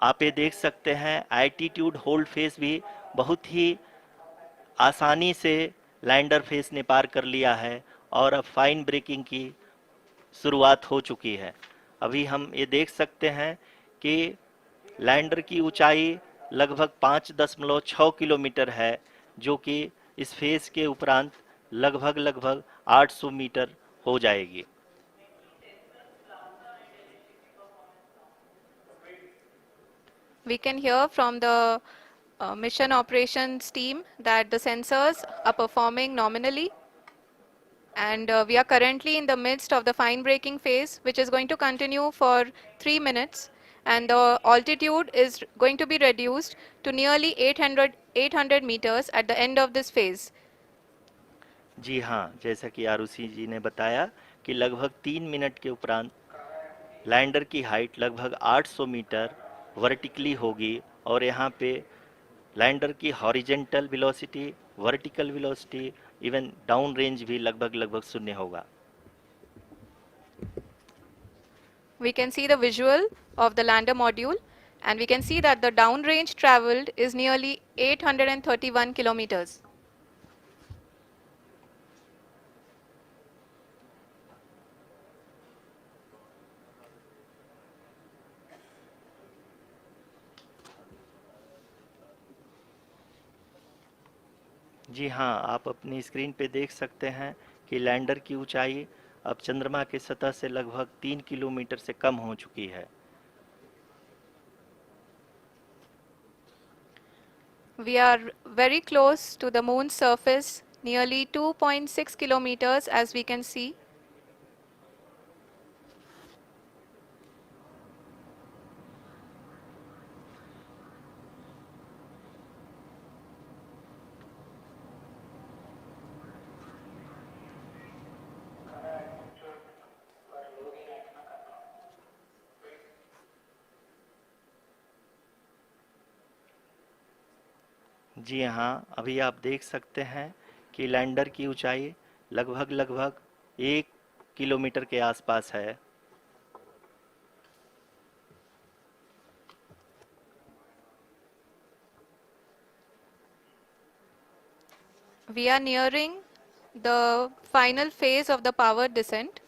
आप ये देख सकते हैं एल्टीट्यूड होल्ड फेस भी बहुत ही आसानी से लैंडर फेस ने पार कर लिया है और अब फाइन ब्रेकिंग की शुरुआत हो चुकी है। अभी हम ये देख सकते हैं कि लैंडर की ऊंचाई लगभग 5.6 किलोमीटर है, जो कि इस फेज के उपरांत लगभग लगभग 800 मीटर हो जाएगी। We can hear from the mission operations team that the sensors are performing nominally, and we are currently in the midst of the fine braking phase, which is going to continue for 3 minutes, and the altitude is going to be reduced to nearly 800 meters at the end of this phase. जी हाँ, जैसा कि आरुषि जी ने बताया कि लगभग 3 minute के उपरांत lander की हाइट लगभग 800 मीटर वर्टिकली होगी और यहाँ पे लैंडर की horizontal velocity, vertical velocity, even down range भी लगभग लगभग शून्य होगा। We can see the visual of the lander module, and we can see that the downrange traveled is nearly 831 kilometers. जी हाँ, आप अपनी स्क्रीन पे देख सकते हैं कि लैंडर की ऊंचाई अब चंद्रमा की सतह से लगभग 3 किलोमीटर से कम हो चुकी है। We are very close to the moon's surface, nearly 2.6 kilometers as we can see. जी हाँ, अभी आप देख सकते हैं कि लैंडर की ऊंचाई लगभग लगभग 1 किलोमीटर के आसपास है। We are nearing the final phase of the power descent,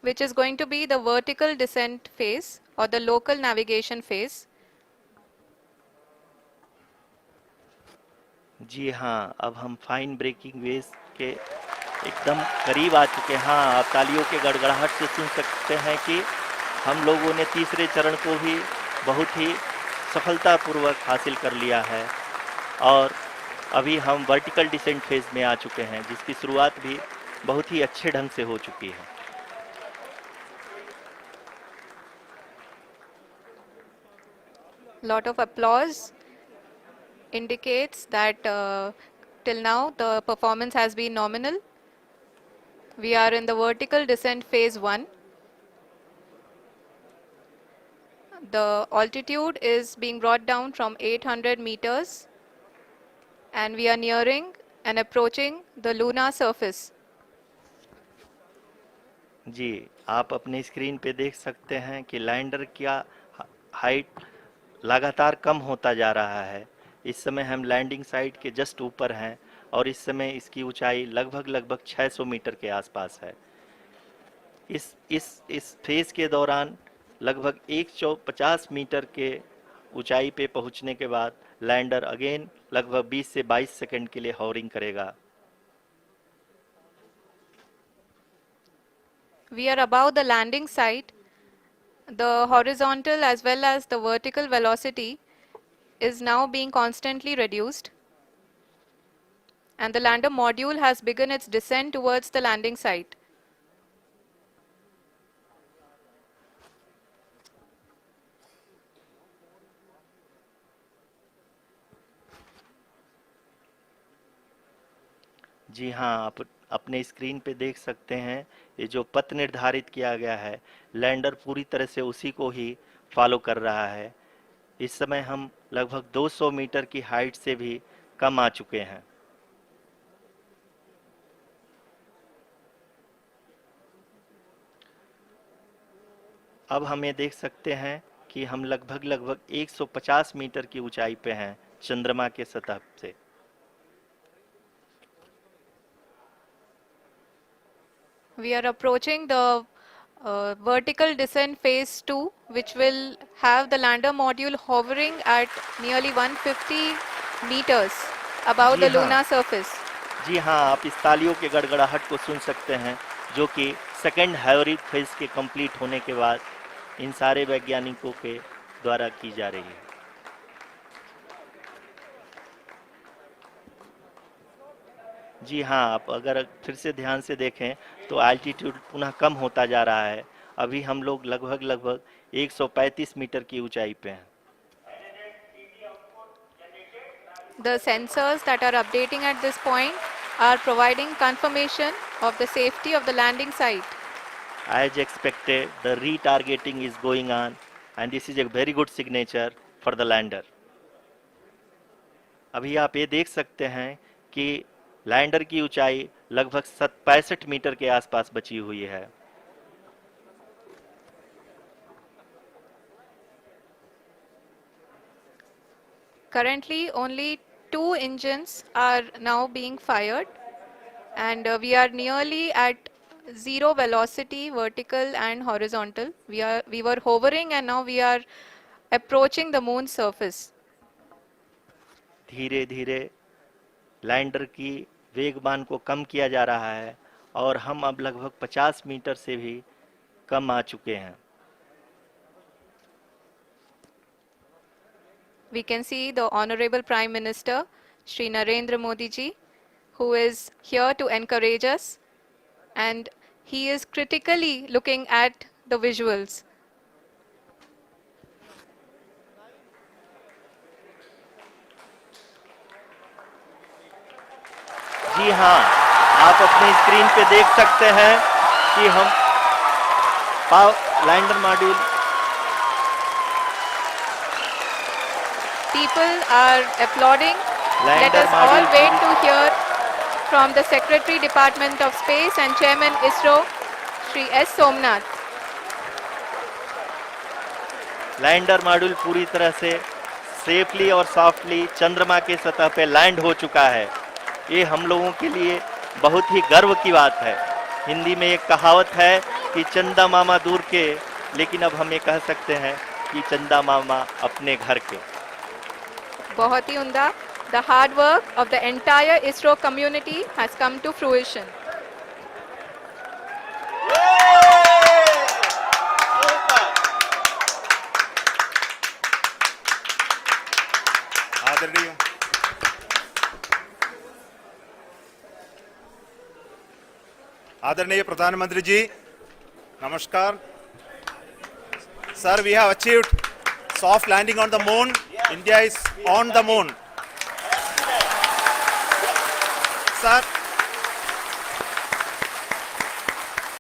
which is going to be the vertical descent phase or the local navigation phase. जी हाँ, अब हम फाइन ब्रेकिंग वेव के एकदम करीब आ चुके हैं। हाँ, आप तालियों के गड़गड़ाहट से सुन सकते हैं कि हम लोगों ने तीसरे चरण को भी बहुत ही सफलतापूर्वक हासिल कर लिया है और अभी हम वर्टिकल डिसेंट फेज में आ चुके हैं, जिसकी शुरुआत भी बहुत ही अच्छे ढंग से हो चुकी है। Lot of applause indicates that till now the performance has been nominal. We are in the vertical descent phase 1. The altitude is being brought down from 800 meters, and we are nearing and approaching the lunar surface. जी, आप अपने screen पे देख सकते हैं कि lander का height लगातार कम होता जा रहा है। इस समय हम लैंडिंग साइट के जस्ट ऊपर हैं और इस समय इसकी ऊंचाई लगभग लगभग 600 मीटर के आसपास है। इस फेज के दौरान लगभग 150 मीटर के ऊंचाई पे पहुंचने के बाद लैंडर अगेन लगभग 20 से 22 सेकंड के लिए हॉवरिंग करेगा। We are above the landing site. The horizontal as well as the vertical velocity is now being constantly reduced, and the lander module has begun its descent towards the landing site. जी हाँ, आप अपने screen पे देख सकते हैं ये जो पथ निर्धारित किया गया है, लैंडर पूरी तरह से उसी को ही फॉलो कर रहा है। इस समय हम लगभग 200 मीटर की हाइट से भी कम आ चुके हैं। अब हम ये देख सकते हैं कि हम लगभग 150 मीटर की ऊंचाई पे हैं चंद्रमा के सतह से। We are approaching the vertical descent phase 2, which will have the lander module hovering at nearly 150 meters above ji the हाँ, lunar surface. जी हाँ, आप इस तालियों के गड़गड़ाहट को सुन सकते हैं, जो कि सेकेंड हाइब्रिड फेज के कंप्लीट होने के बाद इन सारे वैज्ञानिकों के द्वारा की जा रही है। जी हाँ, आप अगर फिर से ध्यान से देखें तो एल्टीट्यूड पुनः कम होता जा रहा है। अभी हम लोग लगभग 135 मीटर की ऊंचाई पे हैं। The sensors that are updating at this point are providing confirmation of the safety of the landing site. As expected, the retargeting is going on and this is a very good signature for the lander. अभी आप ये देख सकते हैं कि lander की ऊंचाई लगभग 65 मीटर के आसपास बची हुई है। Currently, only 2 engines are now being fired, and we are nearly at zero velocity, vertical and horizontal. We were hovering, and now we are approaching the moon's surface. धीरे धीरे लैंडर की वेगमान को कम किया जा रहा है और हम अब लगभग 50 मीटर से भी कम आ चुके हैं। We can see the Honorable Prime Minister, Shri Narendra Modi ji, who is here to encourage us, and he is critically looking at the visuals. जी हाँ, आप अपनी स्क्रीन पे देख सकते हैं कि हम lander module People are applauding. Let lander us all module wait to hear from the Secretary Department of Space and Chairman ISRO, Shri S. Somnath. Lander module पूरी तरह से सेफली और सॉफ्टली चंद्रमा के सतह पे लैंड हो चुका है। ये हम लोगों के लिए बहुत ही गर्व की बात है। हिंदी में एक कहावत है कि चंदा मामा दूर के, लेकिन अब हम ये कह सकते हैं कि चंदा मामा अपने घर के। बहुत ही उम्दा. The hard work of the entire ISRO community has come to fruition. आदरणीय प्रधानमंत्री जी, नमस्कार. Sir, we have achieved soft landing on the moon. India is on the moon. Sir,